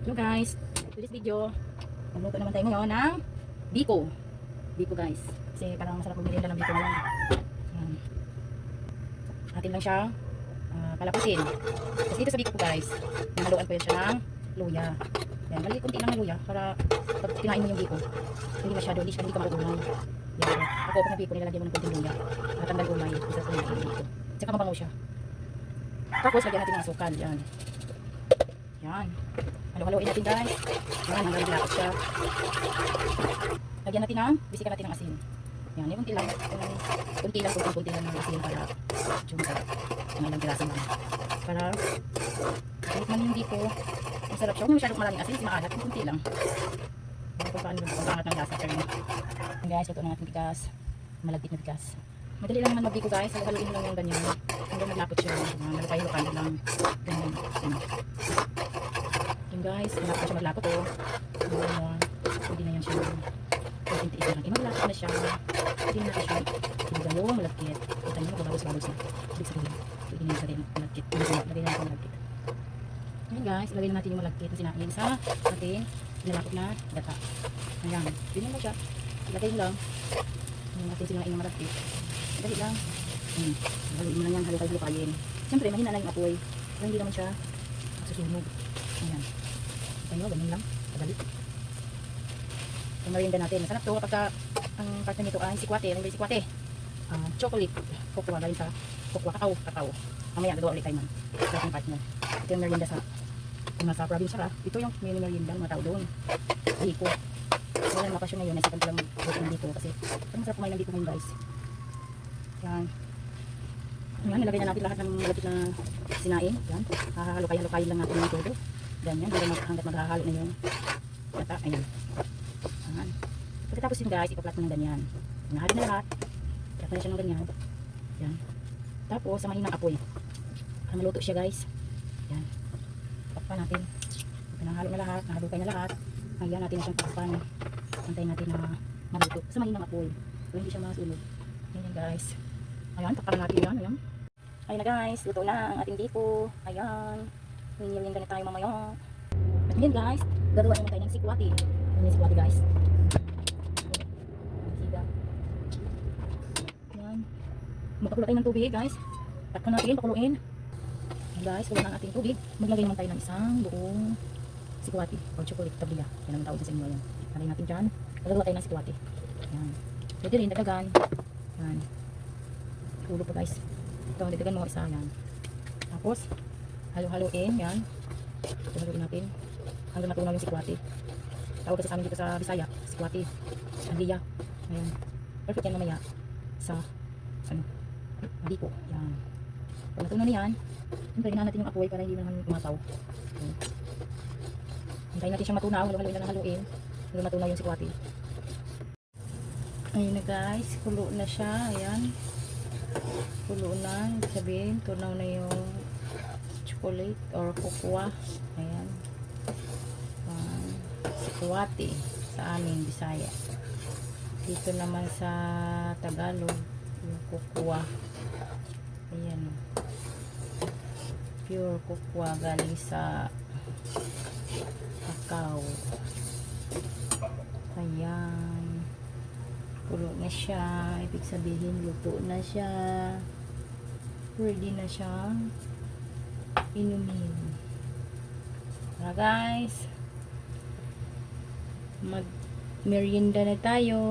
Hello guys, to this video, magluto naman tayo ngayon ng biko. Biko guys, kasi parang masarap magmerienda ng biko ngayon. Atin lang siya palapusin. Kasi dito sa biko ko guys, nahaluan ko yan siya ng luya. Yan, mali kunti lang ng luya para pag kinain mo yung biko, hindi masyado, hindi ka makukulong. Yan, ako pag ng biko nilalagyan mo ng kunting luya. Natanggal umay, isa sa kumain ng biko. Tsaka mabango siya. Tapos lagyan natin ng asukal, yan. Yan. Halo-haloin natin guys. Yan, hanggang bilakot siya. Lagyan natin ng, bisikan natin ng asin. Yan, yung kunti lang. Kunti lang ng asin para masarap. Ang ilang pirasan lang. Para, kahit man yung biko, ang sarap siya. Huwag masyadong maraming asin, sinaalat. Kunti lang. Kung paano yung pagpangat ng lasa. Pero yan guys, luto na natin bigas. Malagkit na bigas. Madali lang naman magbiko guys. Halo-haloin lang yung ganyan. Hanggang maglapot siya. Malukay-lukay lang. Ganyan. Yan guys, malapot na siya maglapot oh. Pwede na yan siya. Pwede na lang. Maglapot na siya. Pwede na siya. Sinigayong malagkit. Kita nyo, magbabalos-balos na. Ibig sabihin. Pwede na siya rin malagkit. Lagay na natin malagkit. Yan guys, ilagay na natin yung malagkit na sinain sa ating nilapot na gata. Ayan. Ganyan lang siya. Ilagay mo lang. Yung ating sinain yung malagkit. Dali lang. Haluin mo na yan. Halukay-halukayin. Siyempre, mahina na yung apoy. Pero hindi naman siya masusunog. Ayan. Kita nyo, ganyan lang. Kadali. Yung merienda natin. Masarap to kapag ang partner nito ay sikwate. Ano ba yung sikwate? Chocolate. Kokwa. Galing sa kokwa. Kakao. Mamaya, gagawa ulit tayo man. Ito yung partner. Ito yung merienda sa kung nasa province ka. Ito yung merienda ng mga tao doon. Biko. Wala yung makasyon ngayon. Nasipan ko lang ng biko. Kasi parang masarap kumain ng biko ngayon guys. Yan. Yan. Nilagay na natin lahat ng malapit na sinain. Yan. Hahalukay-halukayin lang natin yung todo. Ganyan, hanggat maghahalo na yung gata. Ayan. Ayan. Pagkatapos yun guys, ipaplat mo ng ganyan. Nahalo na lahat. Plat na siya ng ganyan. Yan. Tapos, samahin ng apoy. Para maluto siya guys. Yan. Pakpan natin. Nahalo na lahat. Nahalukay na lahat. Ayan natin na siyang pakpan. Antayin natin na maluto. Samahin ng apoy. Para hindi siya masunog. Ayan guys. Ayan, pakpan natin yan. Ayan. Ayan na guys. Luto na ang ating biko. Ayan. Merienda na tayo mamaya. At ngayon guys, gagawa naman tayo ng sikwati. Ano yung sikwati guys? Siga. Yan. Magpakulo tayo ng tubig guys. Takpan natin, pakuluin. Guys, kulo na ating tubig. Maglagay naman tayo ng isang buong sikwati. O chocolate tablilla. Yan ang tawag sa inyo. Yan. Lagay natin dyan. Gagawa tayo ng sikwati. Yan. Pwede rin, dadagan. Yan. Kulo pa guys. Ito, dadagan mo isa. Yan. Tapos, halo-haloin, yan. Halo-haloin natin. Hanggang matunaw yung sikwati. Tawag kasi sa amin dito sa Bisaya, sikwati. Andiya. Ayan. Perfect yan mamaya. Sa, biko. Yan. Pag natunaw na yan, hintayin natin yung apoy para hindi naman umasaw. Hintayin natin siya matunaw. Halo-haloin na haluin. Hanggang matunaw yung sikwati. Ayun na guys. Kulo na siya. Ayan. Kulo na. Sabihin, tunaw na yung chocolate or cocoa. Ayan. Sikwati sa amin Bisaya. Dito naman sa Tagalog yung cocoa. Ayan. Pure cocoa galing sa cacao. Ayan. Pulo na siya. Ibig sabihin luto na siya. Ready na siya inumin. Tara guys, mag merienda na tayo.